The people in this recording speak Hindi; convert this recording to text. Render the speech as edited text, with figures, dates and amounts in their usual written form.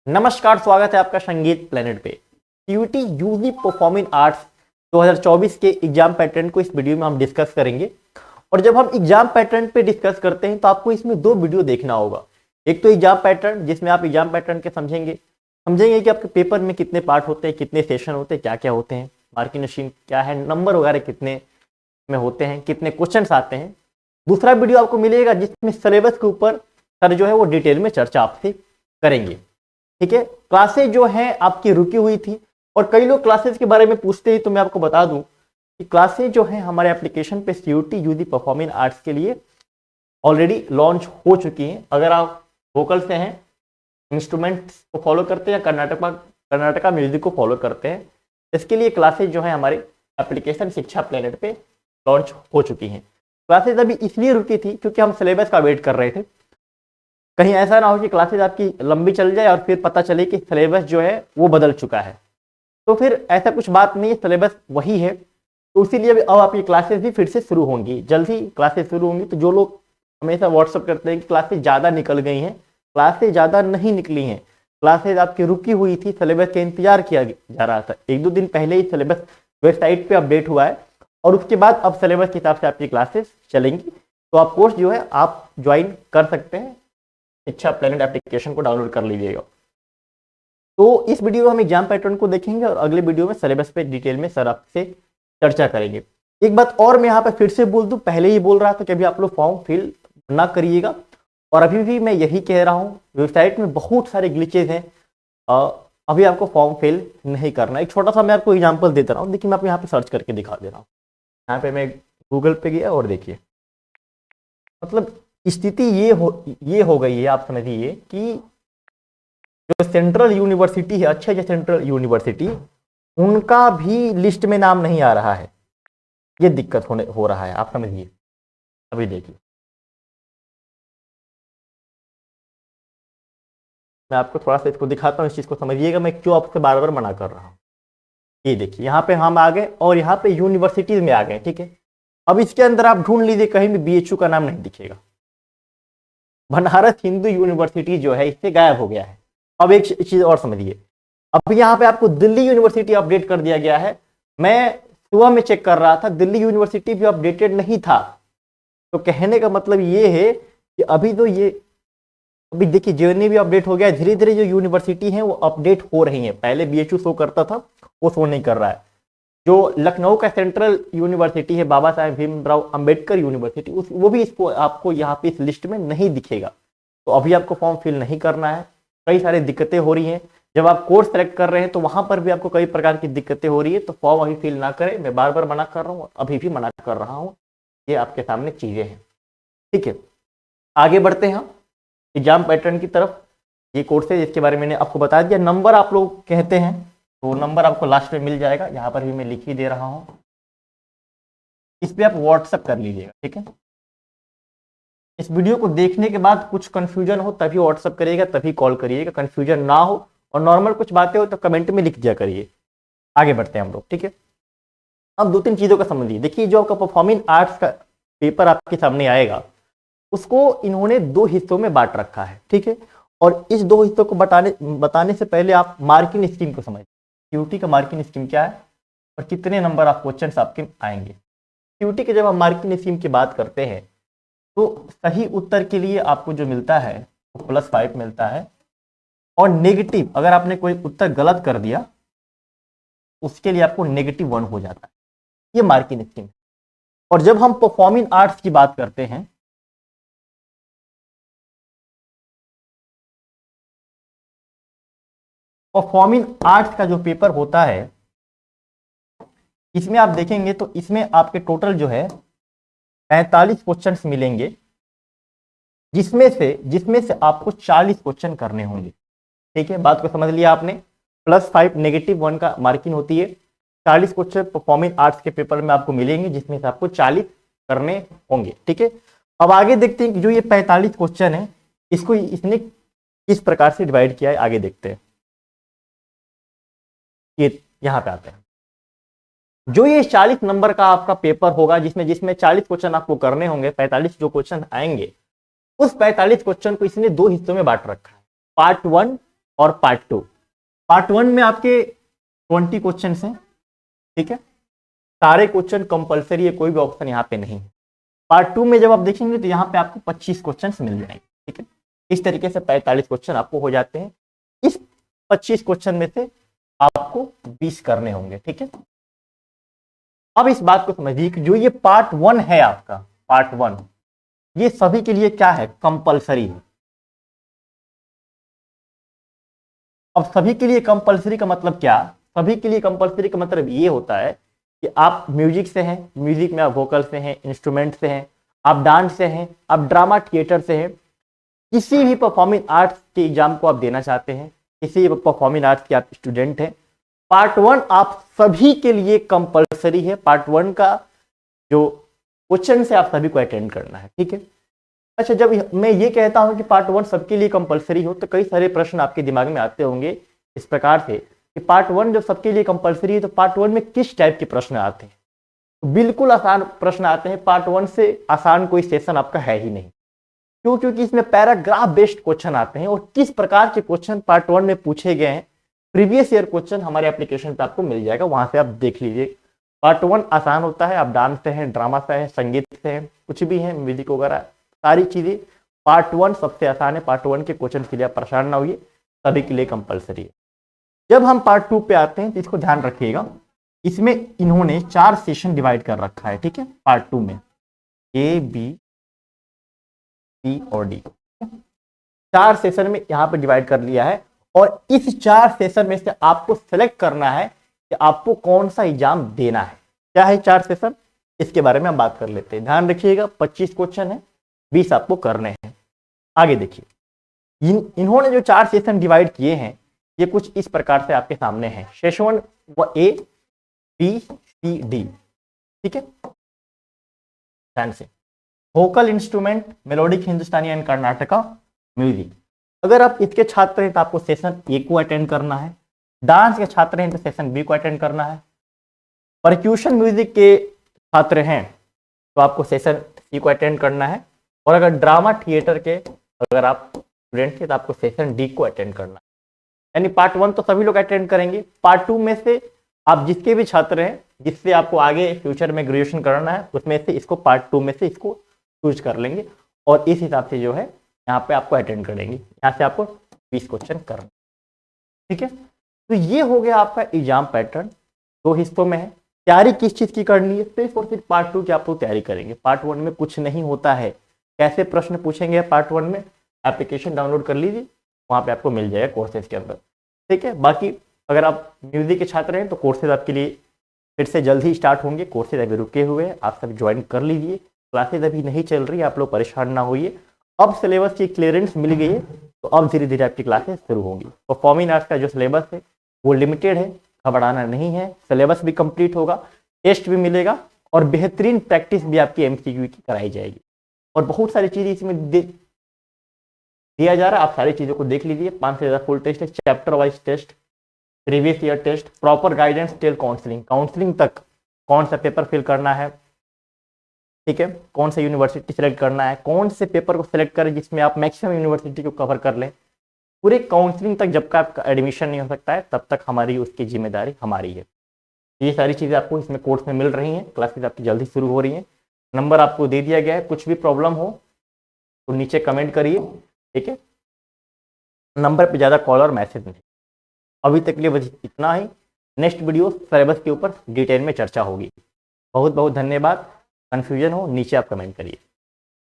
नमस्कार, स्वागत है आपका संगीत प्लेनेट पे। सीयूटी यूजी परफॉर्मिंग आर्ट्स 2024 के एग्जाम पैटर्न को इस वीडियो में हम डिस्कस करेंगे। और जब हम एग्जाम पैटर्न पे डिस्कस करते हैं तो आपको इसमें दो वीडियो देखना होगा। एक तो एग्जाम पैटर्न, जिसमें आप एग्जाम पैटर्न के समझेंगे कि आपके पेपर में कितने पार्ट होते हैं, कितने सेशन होते हैं, क्या क्या होते हैं, मार्किंग स्कीम क्या है, नंबर वगैरह कितने में होते हैं, कितने क्वेश्चन आते हैं। दूसरा वीडियो आपको मिलेगा जिसमें सिलेबस के ऊपर सर जो है वो डिटेल में चर्चा आपसे करेंगे। ठीक है, क्लासेज जो है आपकी रुकी हुई थी और कई लोग क्लासेज के बारे में पूछते हैं, तो मैं आपको बता दूं कि क्लासेज जो है हमारे एप्लीकेशन पे सीयूटी यूजी परफॉर्मिंग आर्ट्स के लिए ऑलरेडी लॉन्च हो चुकी हैं। अगर आप वोकल से हैं, इंस्ट्रूमेंट्स को फॉलो करते हैं या कर्नाटका म्यूजिक को फॉलो करते हैं, इसके लिए क्लासेज जो है हमारे एप्लीकेशन शिक्षा प्लेनेट पे लॉन्च हो चुकी हैं। क्लासेज अभी इसलिए रुकी थी क्योंकि हम सिलेबस का वेट कर रहे थे। कहीं ऐसा ना हो कि क्लासेज आपकी लंबी चल जाए और फिर पता चले कि सिलेबस जो है वो बदल चुका है, तो फिर ऐसा कुछ बात नहीं है, सिलेबस वही है। तो इसीलिए अब आपकी क्लासेज भी फिर से शुरू होंगी, जल्द ही क्लासेज शुरू होंगी। तो जो लोग हमेशा व्हाट्सअप करते हैं कि क्लासेज ज़्यादा निकल गई हैं, क्लासेज ज़्यादा नहीं निकली हैं, क्लासेज आपकी रुकी हुई थी, सिलेबस का इंतजार किया जा रहा था। एक दो दिन पहले ही सिलेबस वेबसाइट पर अपडेट हुआ है और उसके बाद अब सिलेबस के हिसाब से आपकी क्लासेज चलेंगी। तो आप कोर्स जो है आप ज्वाइन कर सकते हैं, शिक्षा प्लेनेट एप्लीकेशन को डाउनलोड कर लीजिएगा। तो इस वीडियो में हम एग्जाम पैटर्न को देखेंगे और अगले वीडियो में सिलेबस पे डिटेल में सर आपसे चर्चा करेंगे। एक बात और मैं यहाँ पे फिर से बोल दूं, पहले ही बोल रहा था कि अभी आप लोग फॉर्म फिल ना करिएगा, और अभी भी मैं यही कह रहा हूँ, वेबसाइट में बहुत सारे ग्लिचेज हैं, अभी आपको फॉर्म फिल नहीं करना। एक छोटा सा मैं आपको एग्जाम्पल देता रहा हूँ, देखिए मैं आपको यहाँ पे सर्च करके दिखा दे रहा हूँ। यहाँ पे मैं गूगल पे गया और देखिए, मतलब स्थिति ये हो गई है, आप समझिए कि जो सेंट्रल यूनिवर्सिटी है, अच्छे सेंट्रल यूनिवर्सिटी, उनका भी लिस्ट में नाम नहीं आ रहा है। ये दिक्कत हो रहा है, आप समझिए। अभी देखिए, मैं आपको थोड़ा सा इसको दिखाता हूँ, इस चीज को समझिएगा मैं क्यों आपसे बार बार मना कर रहा हूँ। ये देखिए, यहाँ पे हम आ गए और यहाँ पे यूनिवर्सिटीज में आ गए। ठीक है, अब इसके अंदर आप ढूंढ लीजिए, कहीं भी बीएचयू का नाम नहीं दिखेगा। बनारस हिंदू यूनिवर्सिटी जो है इससे गायब हो गया है। अब एक चीज और समझिए, अब यहाँ पे आपको दिल्ली यूनिवर्सिटी अपडेट कर दिया गया है। मैं सुबह में चेक कर रहा था, दिल्ली यूनिवर्सिटी भी अपडेटेड नहीं था। तो कहने का मतलब ये है कि अभी तो ये अभी देखिए जेएनयू भी अपडेट हो गया है। धीरे धीरे जो यूनिवर्सिटी है वो अपडेट हो रही है। पहले बीएचयू शो करता था, वो शो नहीं कर रहा है। जो लखनऊ का सेंट्रल यूनिवर्सिटी है, बाबा साहेब भीमराव अंबेडकर यूनिवर्सिटी, वो भी इसको आपको यहाँ पे इस लिस्ट में नहीं दिखेगा। तो अभी आपको फॉर्म फिल नहीं करना है। कई सारी दिक्कतें हो रही हैं, जब आप कोर्स सेलेक्ट कर रहे हैं तो वहां पर भी आपको कई प्रकार की दिक्कतें हो रही है। तो फॉर्म अभी फिल ना करें, मैं बार बार मना कर रहा हूँ, अभी भी मना कर रहा हूँ। ये आपके सामने चीजें हैं। ठीक है, आगे बढ़ते हैं हम एग्जाम पैटर्न की तरफ। ये कोर्स है जिसके बारे में मैंने आपको बता दिया। नंबर आप लोग कहते हैं, तो नंबर आपको लास्ट में मिल जाएगा, यहाँ पर भी मैं लिख ही दे रहा हूँ। इस पे आप व्हाट्सएप कर लीजिएगा। ठीक है, इस वीडियो को देखने के बाद कुछ कंफ्यूजन हो तभी व्हाट्सएप करिएगा, तभी कॉल करिएगा। कंफ्यूजन ना हो और नॉर्मल कुछ बातें हो तो कमेंट में लिख दिया करिए। आगे बढ़ते हैं हम लोग। ठीक है, अब दो तीन चीजों का समझिए। देखिए, जो आपका परफॉर्मिंग आर्ट्स का पेपर आपके सामने आएगा, उसको इन्होंने दो हिस्सों में बांट रखा है। ठीक है, और इस दो हिस्सों को बताने से पहले आप मार्किंग स्कीम को समझिए। सीयूटी का मार्किंग स्कीम क्या है और कितने नंबर ऑफ क्वेश्चन आपके आएंगे। सीयूटी के जब हम मार्किंग स्कीम की बात करते हैं तो सही उत्तर के लिए आपको जो मिलता है वो +5 मिलता है, और नेगेटिव, अगर आपने कोई उत्तर गलत कर दिया उसके लिए आपको -1 हो जाता है। ये मार्किंग स्कीम। और जब हम परफॉर्मिंग आर्ट्स की बात करते हैं, परफॉर्मिंग आर्ट्स का जो पेपर होता है, इसमें आप देखेंगे तो इसमें आपके टोटल जो है 45 क्वेश्चंस मिलेंगे, जिसमें से आपको 40 क्वेश्चन करने होंगे। ठीक है, बात को समझ लिया आपने। +5 -1 का मार्किंग होती है। 40 क्वेश्चन परफॉर्मिंग आर्ट्स के पेपर में आपको मिलेंगे, जिसमें से आपको 40 करने होंगे। ठीक है, अब आगे देखते हैं कि जो ये 45 क्वेश्चन है, इसको इसने किस प्रकार से डिवाइड किया है, आगे देखते हैं। ये यहाँ पे आते हैं, जो ये 40 नंबर का आपका पेपर होगा, जिसमें 40 क्वेश्चन आपको करने होंगे, 45 जो क्वेश्चन आएंगे, उस 45 क्वेश्चन को इसने दो हिस्सों में बांट रखा है, पार्ट 1 और पार्ट 2। पार्ट 1 में आपके 20 क्वेश्चन हैं, ठीक है, सारे क्वेश्चन कंपलसरी है, कोई भी ऑप्शन यहाँ पे नहीं है। पार्ट 2 में जब आप देखेंगे तो यहाँ पे आपको 25 क्वेश्चन मिल जाएंगे, ठीक है। इस तरीके से 45 क्वेश्चन आपको हो जाते हैं। इस 25 क्वेश्चन में से आपको 20 करने होंगे, ठीक है। अब इस बात को समझिए कि जो ये पार्ट 1 है आपका, पार्ट 1 ये सभी के लिए क्या है, कंपलसरी है। अब सभी के लिए कंपलसरी का मतलब क्या, सभी के लिए कंपलसरी का मतलब ये होता है कि आप म्यूजिक से हैं, म्यूजिक में आप वोकल से हैं, इंस्ट्रूमेंट से हैं, आप डांस से हैं, आप ड्रामा थिएटर से हैं, किसी भी परफॉर्मिंग आर्ट्स के एग्जाम को आप देना चाहते हैं, किसी भी परफॉर्मिंग आर्ट्स के आप स्टूडेंट हैं, पार्ट 1 आप सभी के लिए कंपलसरी है। पार्ट 1 का जो क्वेश्चन से आप सभी को अटेंड करना है, ठीक है। अच्छा, जब मैं ये कहता हूं कि पार्ट 1 सबके लिए कंपलसरी हो तो कई सारे प्रश्न आपके दिमाग में आते होंगे इस प्रकार से कि पार्ट 1 जब सबके लिए कंपलसरी है तो पार्ट 1 में किस टाइप के प्रश्न आते हैं। तो बिल्कुल आसान प्रश्न आते हैं। पार्ट 1 से आसान कोई सेशन आपका है ही नहीं, क्यों, क्योंकि इसमें पैराग्राफ बेस्ड क्वेश्चन आते हैं और किस प्रकार के क्वेश्चन पार्ट 1 में पूछे गए हैं, प्रीवियस ईयर क्वेश्चन हमारे एप्लीकेशन पे आपको मिल जाएगा, वहां से आप देख लीजिए। पार्ट 1 आसान होता है, आप डांस से हैं, ड्रामा से हैं, संगीत से हैं, कुछ भी है, म्यूजिक वगैरह सारी चीजें, पार्ट 1 सबसे आसान है। पार्ट 1 के क्वेश्चन के लिए आप परेशान ना होइए, सभी के लिए कंपलसरी है। जब हम पार्ट 2 पे आते हैं तो इसको ध्यान रखिएगा, इसमें इन्होंने 4 सेशन डिवाइड कर रखा है, ठीक है। पार्ट 2 में ए, बी, सी और डी, 4 सेशन में यहाँ पे डिवाइड कर लिया है और इस 4 सेशन में से आपको सेलेक्ट करना है कि आपको कौन सा एग्जाम देना है। क्या है 4 सेशन, इसके बारे में हम बात कर लेते हैं। ध्यान रखिएगा, 25 क्वेश्चन है, 20 आपको करने हैं। आगे देखिए, इन्होंने जो 4 सेशन डिवाइड किए हैं ये कुछ इस प्रकार से आपके सामने हैं। Session A, B, C, D, ठीक है। ध्यान से, vocal instrument, melodic Hindustani and Karnataka music, अगर आप इसके छात्र हैं तो आपको सेशन ए को अटेंड करना है। डांस के छात्र हैं तो सेशन बी को अटेंड करना है। परक्यूशन म्यूजिक के छात्र हैं तो आपको सेशन सी को अटेंड करना है। और अगर ड्रामा थिएटर के अगर आप स्टूडेंट थे तो आपको सेशन डी को अटेंड करना है। यानी पार्ट 1 तो सभी लोग अटेंड करेंगे। पार्ट 2 में से आप जिसके भी छात्र हैं जिससे आपको आगे फ्यूचर में ग्रेजुएशन करना है उसमें से इसको पार्ट 2 में से इसको चूज कर लेंगे और इस हिसाब से जो है यहाँ पे आपको अटेंड करेंगे। यहाँ से आपको 20 क्वेश्चन करना, ठीक है। तो ये हो गया आपका एग्जाम पैटर्न, 2 हिस्सों में है। तैयारी किस चीज की करनी है, सिर्फ और सिर्फ पार्ट 2 की आप लोग तैयारी करेंगे। पार्ट 1 में कुछ नहीं होता है। कैसे प्रश्न पूछेंगे पार्ट 1 में, एप्लीकेशन डाउनलोड कर लीजिए, वहाँ पे आपको मिल जाएगा कोर्सेज के अंदर, ठीक है। बाकी अगर आप म्यूजिक के छात्र हैं तो कोर्सेज आपके लिए फिर से जल्द ही स्टार्ट होंगे। कोर्सेज अभी रुके हुए हैं, आप सब ज्वाइन कर लीजिए। क्लासेज अभी नहीं चल रही, आप लोग परेशान ना होइए। अब सिलेबस की क्लियरेंस मिल गई है तो अब धीरे धीरे आपकी क्लासेस शुरू होंगी। परफॉर्मिंग आर्ट्स का जो सिलेबस है वो लिमिटेड है, घबराना नहीं है। सिलेबस भी कंप्लीट होगा, टेस्ट भी मिलेगा और बेहतरीन प्रैक्टिस भी आपकी एमसीक्यू की कराई जाएगी और बहुत सारी चीज़ें इसमें दिया जा रहा है। आप सारी चीज़ों को देख लीजिए। 5 से ज़्यादा फुल टेस्ट है, chapter wise test, previous year test, proper guidance till counselling, counselling तक कौन सा पेपर फिल करना है, ठीक है, कौन सा यूनिवर्सिटी सेलेक्ट करना है, कौन से पेपर को सिलेक्ट करें जिसमें आप मैक्सिमम यूनिवर्सिटी को कवर कर लें। पूरे काउंसलिंग तक जब का आपका एडमिशन नहीं हो सकता है तब तक हमारी उसकी जिम्मेदारी हमारी है। ये सारी चीज़ें आपको इसमें कोर्स में मिल रही हैं। क्लासेज आपकी जल्दी शुरू हो रही हैं। नंबर आपको दे दिया गया है, कुछ भी प्रॉब्लम हो तो नीचे कमेंट करिए, ठीक है। नंबर पे ज़्यादा कॉल और मैसेज नहीं। अभी तक के लिए बस इतना ही। नेक्स्ट वीडियो सिलेबस के ऊपर डिटेल में चर्चा होगी। बहुत बहुत धन्यवाद। कन्फ्यूजन हो नीचे आप कमेंट करिए।